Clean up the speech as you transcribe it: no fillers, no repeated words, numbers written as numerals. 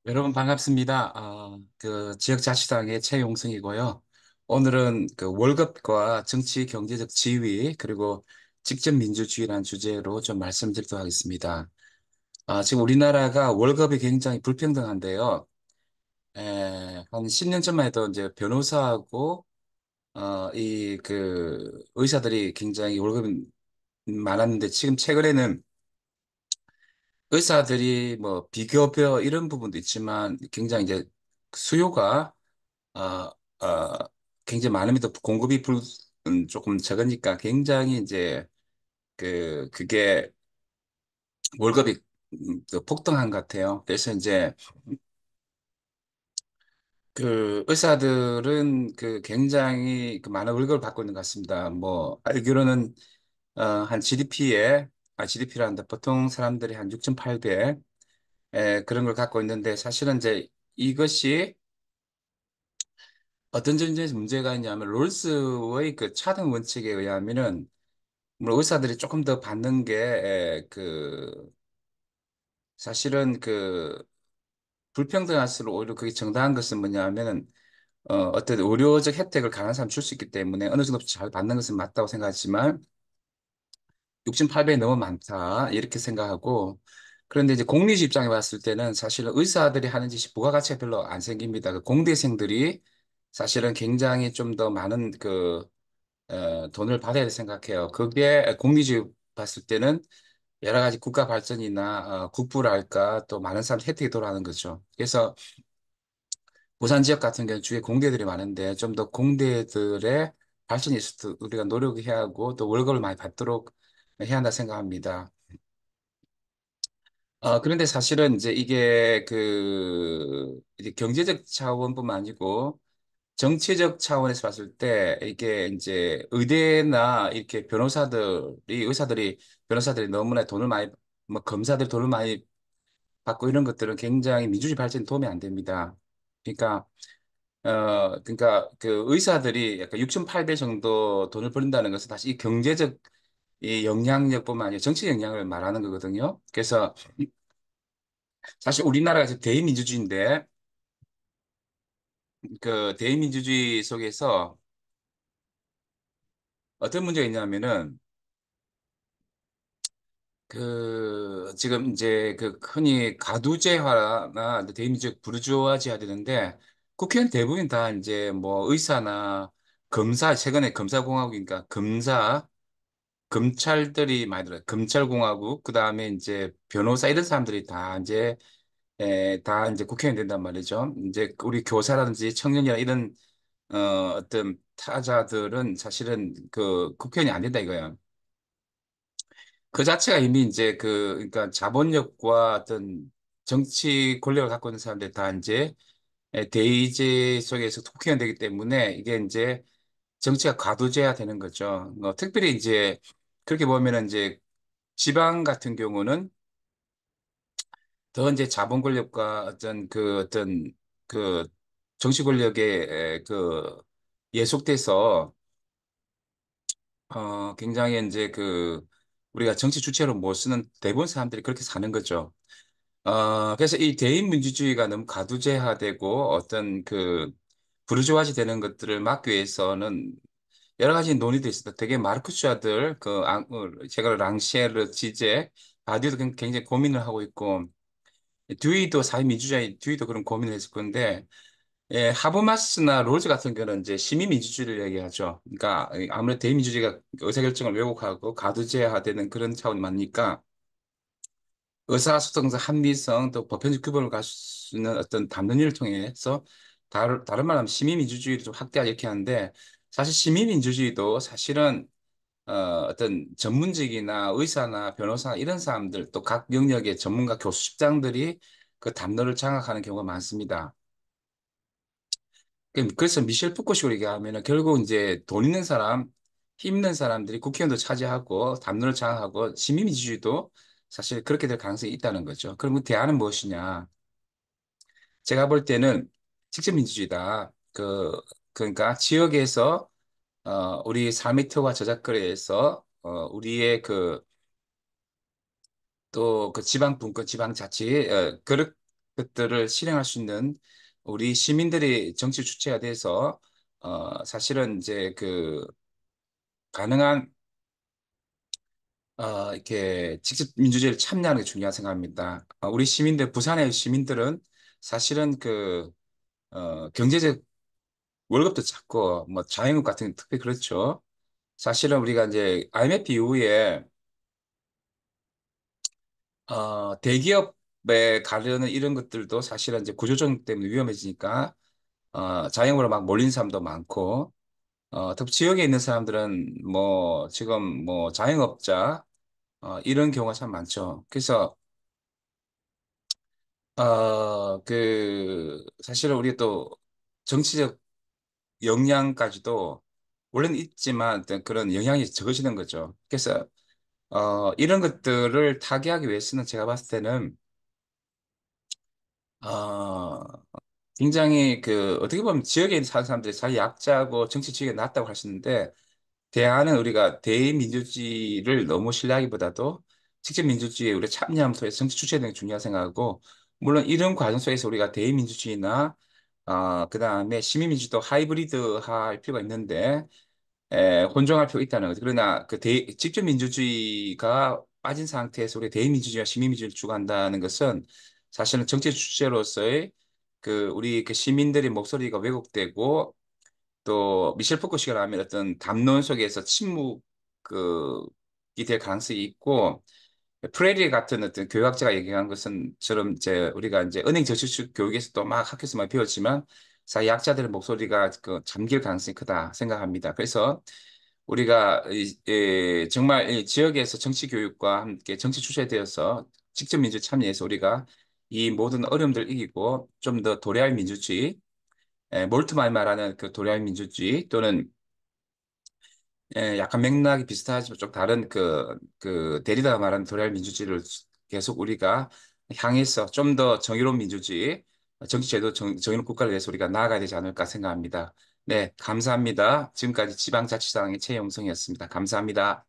여러분 반갑습니다. 지역자치당의 최용승이고요. 오늘은 그 월급과 정치 경제적 지위 그리고 직접 민주주의라는 주제로 좀 말씀드리도록 하겠습니다. 지금 우리나라가 월급이 굉장히 불평등한데요. 한 10년 전만 해도 이제 변호사하고 이 그 의사들이 굉장히 월급이 많았는데 지금 최근에는 의사들이 뭐 비교표 이런 부분도 있지만 굉장히 이제 수요가 어, 어, 굉장히 많으면도 공급이 조금 적으니까 굉장히 이제 그게 월급이 또 폭등한 것 같아요. 그래서 이제 그 의사들은 그 굉장히 그 많은 월급을 받고 있는 것 같습니다. 뭐 알기로는 한 GDP에 GDP라는데 보통 사람들이 한 6,800 그런 걸 갖고 있는데 사실은 이제 이것이 어떤 점에서 문제가 있냐면 롤스의 그 차등 원칙에 의하면은 물론 의사들이 조금 더 받는 게 사실은 불평등할수록 오히려 그게 정당한 것은 뭐냐면은 어떤 의료적 혜택을 가난한 사람 줄 수 있기 때문에 어느 정도 잘 받는 것은 맞다고 생각하지만 6,800이 너무 많다 이렇게 생각하고 그런데 이제 공리주 입장에 봤을 때는 사실은 의사들이 하는 짓이 부가가치가 별로 안 생깁니다. 그 공대생들이 사실은 굉장히 좀 더 많은 돈을 받아야 돼 생각해요. 그게 공리주 봤을 때는 여러 가지 국가 발전이나 국부랄까 또 많은 사람 혜택이 돌아가는 거죠. 그래서 부산 지역 같은 경우는 주위에 공대들이 많은데 좀 더 공대들의 발전이 있어서 우리가 노력해야 하고 또 월급을 많이 받도록 해야 한다 생각합니다. 그런데 사실은 이제 이게 이제 경제적 차원뿐만 아니고 정치적 차원에서 봤을 때 이게 이제 의대나 이렇게 변호사들이 너무나 돈을 많이 뭐 검사들 돈을 많이 받고 이런 것들은 굉장히 민주주의 발전에 도움이 안 됩니다. 그러니까 그러니까 그 의사들이 약간 6,800 정도 돈을 벌린다는 것은 다시 이 경제적 이 영향력뿐만 아니라 정치 영향을 말하는 거거든요. 그래서 사실 우리나라가 지금 대의민주주의인데 그 대의민주주의 속에서 어떤 문제가 있냐면은 지금 이제 그 흔히 가두제화나 대의민주주의 부르주아지화 되는데 국회의원 대부분 다 이제 뭐 의사나 검사, 최근에 검사공화국이니까 검찰들이 많이 들어요. 검찰공화국, 그 다음에 이제 변호사 이런 사람들이 다 이제 국회의원 된단 말이죠. 이제 우리 교사라든지 청년이나 이런 어떤 타자들은 사실은 그 국회의원이 안 된다 이거야. 그 자체가 이미 이제 그러니까 자본력과 어떤 정치 권력을 갖고 있는 사람들 다 이제 대의제 속에서 국회의원 되기 때문에 이게 이제 정치가 과도제화 되는 거죠. 특별히 이제 그렇게 보면은 이제 지방 같은 경우는 더 이제 자본 권력과 그 정치 권력에 예속돼서 굉장히 이제 우리가 정치 주체로 못 쓰는 대부분 사람들이 그렇게 사는 거죠. 그래서 이 대의민주주의가 너무 가두제화되고 어떤 부르주아지 되는 것들을 막기 위해서는 여러 가지 논의도 있습니다. 되게 마르크스주의자들, 제가 랑시에르, 지제, 바디도 굉장히 고민을 하고 있고, 듀이도 사회민주주의, 듀이도 그런 고민을 했을 건데, 예, 하버마스나 롤즈 같은 경우는 이제 시민민주주의를 얘기하죠. 그러니까 아무래도 대의민주주의가 의사결정을 왜곡하고 가두제화되는 그런 차원이 많으니까 의사소통성, 합리성, 또 보편적 규범을 갖출 수 있는 어떤 담론을 통해서 다른 말하면 시민민주주의를 좀 확대하자 이렇게 하는데 사실 시민민주주의도 사실은 어떤 전문직이나 의사나 변호사 이런 사람들 또 각 영역의 전문가 교수 집장들이 그 담론을 장악하는 경우가 많습니다. 그래서 미셸 푸코식으로 얘기하면은 결국 이제 돈 있는 사람, 힘 있는 사람들이 국회의원도 차지하고 담론을 장악하고 시민민주주의도 사실 그렇게 될 가능성이 있다는 거죠. 그러면 대안은 무엇이냐? 제가 볼 때는 직접민주주의다. 그러니까 지역에서 우리 삶의 터와 저작거리에서 우리의 또 그 지방 분권, 지방자치, 것들을 실행할 수 있는 우리 시민들이 정치 주체가 돼서 사실은 이제 그 가능한 이렇게 직접 민주주의를 참여하는 게 중요하다고 생각합니다. 우리 시민들, 부산의 시민들은 사실은 경제적 월급도 작고, 뭐, 자영업 같은 게 특히 그렇죠. 사실은 우리가 이제 IMF 이후에, 대기업에 가려는 이런 것들도 사실은 이제 구조조정 때문에 위험해지니까, 자영업으로 막 몰린 사람도 많고, 특히 지역에 있는 사람들은 뭐, 지금 뭐, 자영업자, 이런 경우가 참 많죠. 그래서, 사실은 우리 또 정치적 역량까지도 원래는 있지만 어떤 그런 영향이 적어지는 거죠. 그래서, 이런 것들을 타개하기 위해서는 제가 봤을 때는, 어, 굉장히 어떻게 보면 지역에 사는 사람들이 사회 약자고 정치 지위가 낮다고 하시는데, 대안은 우리가 대의민주주의를 너무 신뢰하기보다도 직접 민주주의에 우리가 참여하면서 해서 정치 주체되는 게 중요하다고 생각하고, 물론 이런 과정 속에서 우리가 대의민주주의나, 그 다음에 시민민주도 하이브리드 할 필요가 있는데, 혼종할 필요가 있다는 거죠. 그러나 직접 민주주의가 빠진 상태에서 우리 대의민주주의와 시민민주주의를 추구한다는 것은 사실은 정치 주체로서의 우리 시민들의 목소리가 왜곡되고 또 미셸 포커시가 하면 어떤 담론 속에서 침묵이 될 가능성이 있고 프레리 같은 어떤 교육학자가 얘기한 것은처럼 이제 우리가 이제 은행 저축 교육에서도 막 학교에서 많이 배웠지만 사회 약자들의 목소리가 잠길 가능성이 크다 생각합니다. 그래서 우리가 정말 이 지역에서 정치 교육과 함께 정치 주체되어서 직접 민주 참여해서 우리가 이 모든 어려움들을 이기고 좀 더 도래할 민주주의, 몰트만이 말하는 그 도래할 민주주의 또는 약간 맥락이 비슷하지만 좀 다른 데리다가 말하는 도래할 민주주의를 계속 우리가 향해서 좀 더 정의로운 민주주의, 정치제도 정의로운 국가를 위해서 우리가 나아가야 되지 않을까 생각합니다. 네, 감사합니다. 지금까지 지방자치당의 최영성이었습니다. 감사합니다.